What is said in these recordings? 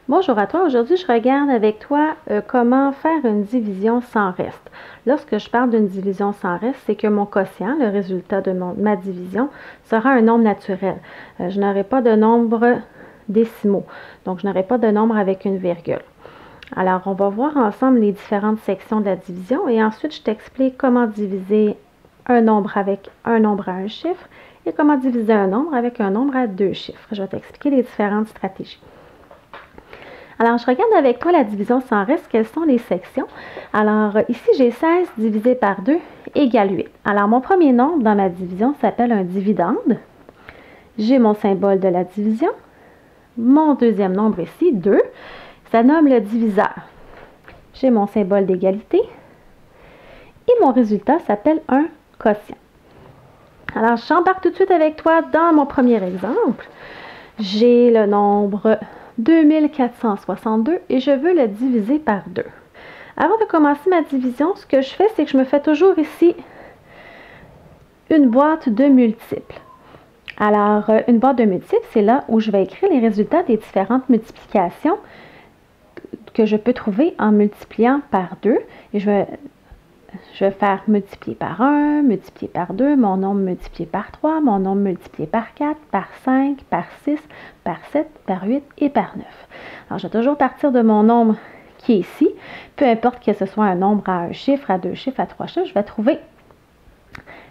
Bonjour à toi. Aujourd'hui, je regarde avec toi comment faire une division sans reste. Lorsque je parle d'une division sans reste, c'est que mon quotient, le résultat de ma division, sera un nombre naturel. Je n'aurai pas de nombre décimaux, donc je n'aurai pas de nombre avec une virgule. Alors, on va voir ensemble les différentes sections de la division et ensuite, je t'explique comment diviser un nombre avec un nombre à un chiffre et comment diviser un nombre avec un nombre à deux chiffres. Je vais t'expliquer les différentes stratégies. Alors, je regarde avec toi la division sans reste. Quelles sont les sections? Alors, ici, j'ai 16 divisé par 2 égale 8. Alors, mon premier nombre dans ma division s'appelle un dividende. J'ai mon symbole de la division. Mon deuxième nombre ici, 2, ça nomme le diviseur. J'ai mon symbole d'égalité. Et mon résultat s'appelle un quotient. Alors, j'embarque tout de suite avec toi dans mon premier exemple. J'ai le nombre 2462 et je veux le diviser par 2. Avant de commencer ma division, ce que je fais, c'est que je me fais toujours ici une boîte de multiples. Alors, une boîte de multiples, c'est là où je vais écrire les résultats des différentes multiplications que je peux trouver en multipliant par 2. Et je vais faire multiplier par 1, multiplier par 2, mon nombre multiplié par 3, mon nombre multiplié par 4, par 5, par 6, par 7, par 8 et par 9. Alors, je vais toujours partir de mon nombre qui est ici. Peu importe que ce soit un nombre à un chiffre, à deux chiffres, à trois chiffres, je vais trouver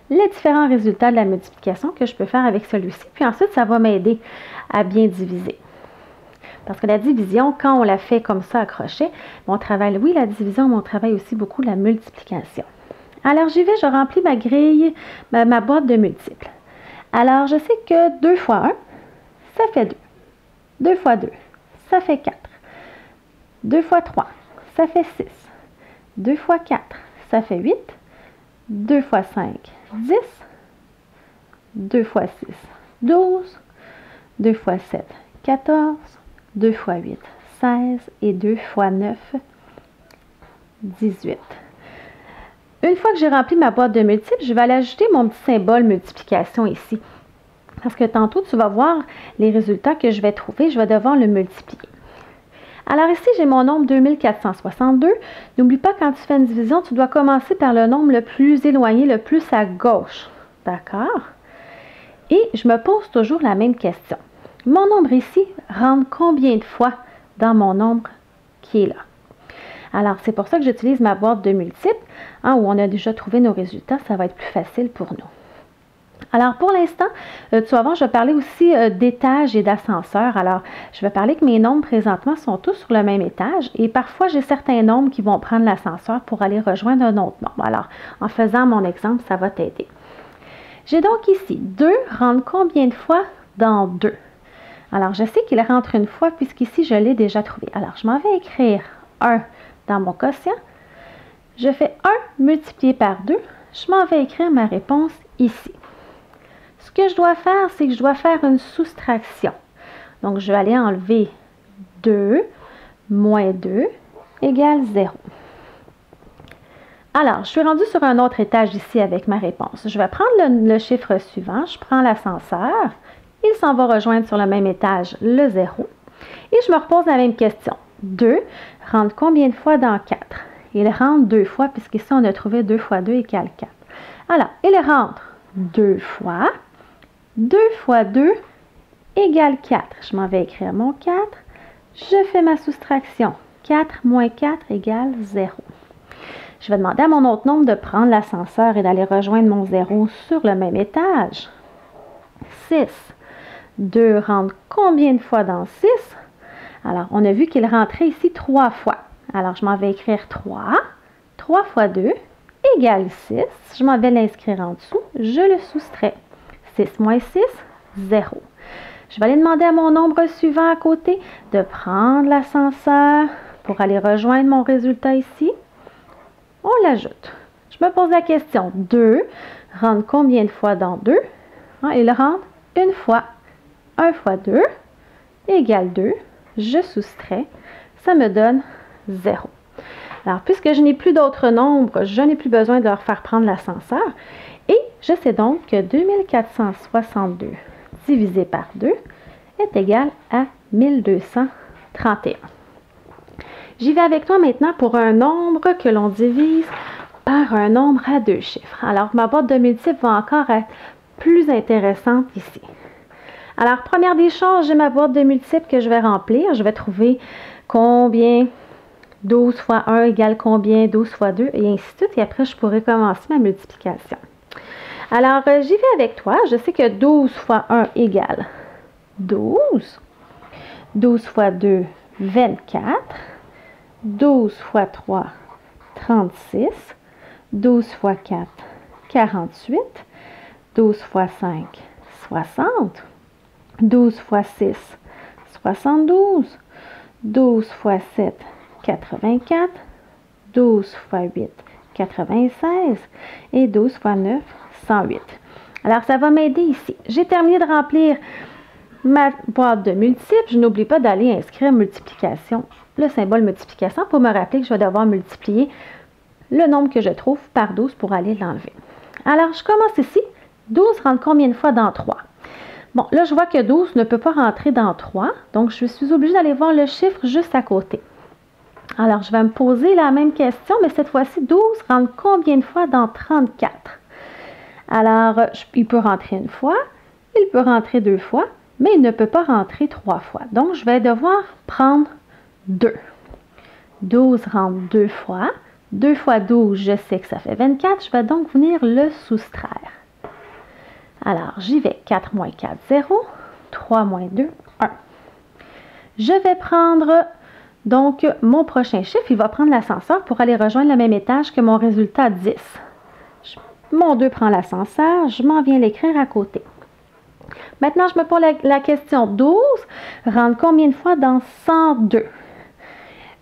les différents résultats de la multiplication que je peux faire avec celui-ci. Puis ensuite, ça va m'aider à bien diviser. Parce que la division, quand on la fait comme ça, accrochée, on travaille, oui, la division, mais on travaille aussi beaucoup la multiplication. Alors, j'y vais, je remplis ma grille, ma boîte de multiples. Alors, je sais que 2 fois 1, ça fait 2. 2 fois 2, ça fait 4. 2 fois 3, ça fait 6. 2 fois 4, ça fait 8. 2 fois 5, 10. 2 fois 6, 12. 2 fois 7, 14. 2 fois 8, 16 et 2 fois 9, 18. Une fois que j'ai rempli ma boîte de multiples, je vais aller ajouter mon petit symbole multiplication ici. Parce que tantôt, tu vas voir les résultats que je vais trouver, je vais devoir le multiplier. Alors ici, j'ai mon nombre 2462. N'oublie pas, quand tu fais une division, tu dois commencer par le nombre le plus éloigné, le plus à gauche. D'accord? Et je me pose toujours la même question. Mon nombre ici rentre combien de fois dans mon nombre qui est là? Alors, c'est pour ça que j'utilise ma boîte de multiples, où on a déjà trouvé nos résultats. Ça va être plus facile pour nous. Alors, pour l'instant, tu vas voir, je vais parler aussi d'étage et d'ascenseur. Alors, je vais parler que mes nombres présentement sont tous sur le même étage et parfois, j'ai certains nombres qui vont prendre l'ascenseur pour aller rejoindre un autre nombre. Alors, en faisant mon exemple, ça va t'aider. J'ai donc ici 2 rentre combien de fois dans 2? Alors, je sais qu'il rentre une fois puisqu'ici, je l'ai déjà trouvé. Alors, je m'en vais écrire 1 dans mon quotient. Je fais 1 multiplié par 2. Je m'en vais écrire ma réponse ici. Ce que je dois faire, c'est que je dois faire une soustraction. Donc, je vais aller enlever 2 moins 2 égale 0. Alors, je suis rendue sur un autre étage ici avec ma réponse. Je vais prendre le chiffre suivant. Je prends l'ascenseur. Il s'en va rejoindre sur le même étage le 0. Et je me repose la même question. 2 rentre combien de fois dans 4? Il rentre 2 fois, puisqu'ici, on a trouvé 2 fois 2 égale 4. Alors, il rentre 2 fois. 2 fois 2 égale 4. Je m'en vais écrire mon 4. Je fais ma soustraction. 4 moins 4 égale 0. Je vais demander à mon autre nombre de prendre l'ascenseur et d'aller rejoindre mon 0 sur le même étage. 6. 2 rentre combien de fois dans 6? Alors, on a vu qu'il rentrait ici 3 fois. Alors, je m'en vais écrire 3. 3 fois 2 égale 6. Je m'en vais l'inscrire en dessous. Je le soustrais. 6 moins 6, 0. Je vais aller demander à mon nombre suivant à côté de prendre l'ascenseur pour aller rejoindre mon résultat ici. On l'ajoute. Je me pose la question. 2 rentre combien de fois dans 2? Il rentre une fois. 1 fois 2 égale 2. Je soustrais. Ça me donne 0. Alors, puisque je n'ai plus d'autres nombres, je n'ai plus besoin de leur faire prendre l'ascenseur. Et je sais donc que 2462 divisé par 2 est égal à 1230. 31. J'y vais avec toi maintenant pour un nombre que l'on divise par un nombre à 2 chiffres. Alors, ma boîte de multiples va encore être plus intéressante ici. Alors, première des choses, j'ai ma boîte de multiples que je vais remplir. Je vais trouver combien 12 fois 1 égale combien 12 fois 2 et ainsi de suite. Et après, je pourrai commencer ma multiplication. Alors, j'y vais avec toi. Je sais que 12 fois 1 égale 12. 12 fois 2, 24. 12 fois 3, 36. 12 fois 4, 48. 12 fois 5, 60. 12 fois 6, 72. 12 fois 7, 84. 12 fois 8, 96. Et 12 fois 9, 108. Alors, ça va m'aider ici. J'ai terminé de remplir ma boîte de multiples. Je n'oublie pas d'aller inscrire multiplication, le symbole multiplication, pour me rappeler que je vais devoir multiplier le nombre que je trouve par 12 pour aller l'enlever. Alors, je commence ici. 12 rentre combien de fois dans 3? Bon, là, je vois que 12 ne peut pas rentrer dans 3, donc je suis obligée d'aller voir le chiffre juste à côté. Alors, je vais me poser la même question, mais cette fois-ci, 12 rentre combien de fois dans 34? Alors, il peut rentrer une fois, il peut rentrer 2 fois, mais il ne peut pas rentrer 3 fois. Donc, je vais devoir prendre 2. 12 rentre 2 fois. 2 fois 12, je sais que ça fait 24. Je vais donc venir le soustraire. Alors, j'y vais. 4 moins 4, 0. 3 moins 2, 1. Je vais prendre donc mon prochain chiffre. Il va prendre l'ascenseur pour aller rejoindre le même étage que mon résultat 10. Mon 2 prend l'ascenseur. Je m'en viens l'écrire à côté. Maintenant, je me pose la question. 12 rentre combien de fois dans 102?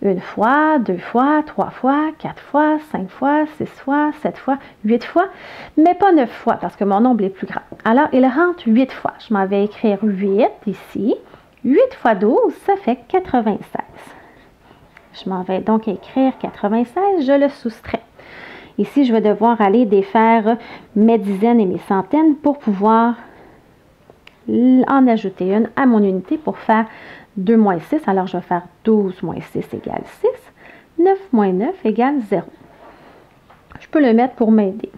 Une fois, 2 fois, 3 fois, 4 fois, 5 fois, 6 fois, 7 fois, 8 fois, mais pas 9 fois parce que mon nombre est plus grand. Alors, il rentre 8 fois. Je m'en vais écrire 8 ici. 8 fois 12, ça fait 96. Je m'en vais donc écrire 96, je le soustrais. Ici, je vais devoir aller défaire mes dizaines et mes centaines pour pouvoir en ajouter une à mon unité pour faire 2 moins 6. Alors, je vais faire 12 moins 6 égale 6. 9 moins 9 égale 0. Je peux le mettre pour m'aider.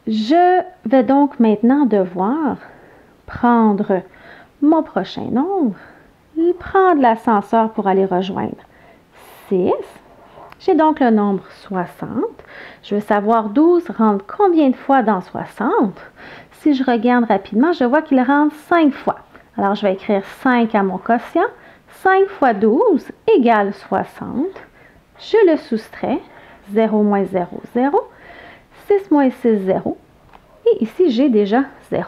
Je vais donc maintenant devoir prendre mon prochain nombre, prendre l'ascenseur pour aller rejoindre 6. J'ai donc le nombre 60. Je veux savoir 12 rentre combien de fois dans 60? Si je regarde rapidement, je vois qu'il rentre 5 fois. Alors, je vais écrire 5 à mon quotient. 5 fois 12 égale 60. Je le soustrais. 0 moins 0, 0. 6 moins 6, 0. Et ici, j'ai déjà 0.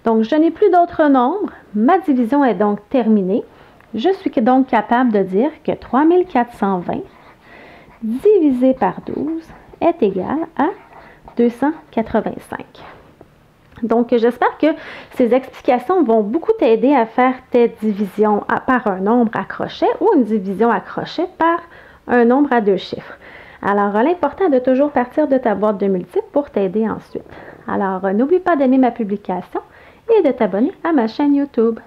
Donc, je n'ai plus d'autres nombres. Ma division est donc terminée. Je suis donc capable de dire que 3420 divisé par 12 est égal à 285. Donc, j'espère que ces explications vont beaucoup t'aider à faire tes divisions par un nombre à crochet ou une division à crochet par un nombre à 2 chiffres. Alors, l'important est de toujours partir de ta boîte de multiples pour t'aider ensuite. Alors, n'oublie pas d'aimer ma publication et de t'abonner à ma chaîne YouTube.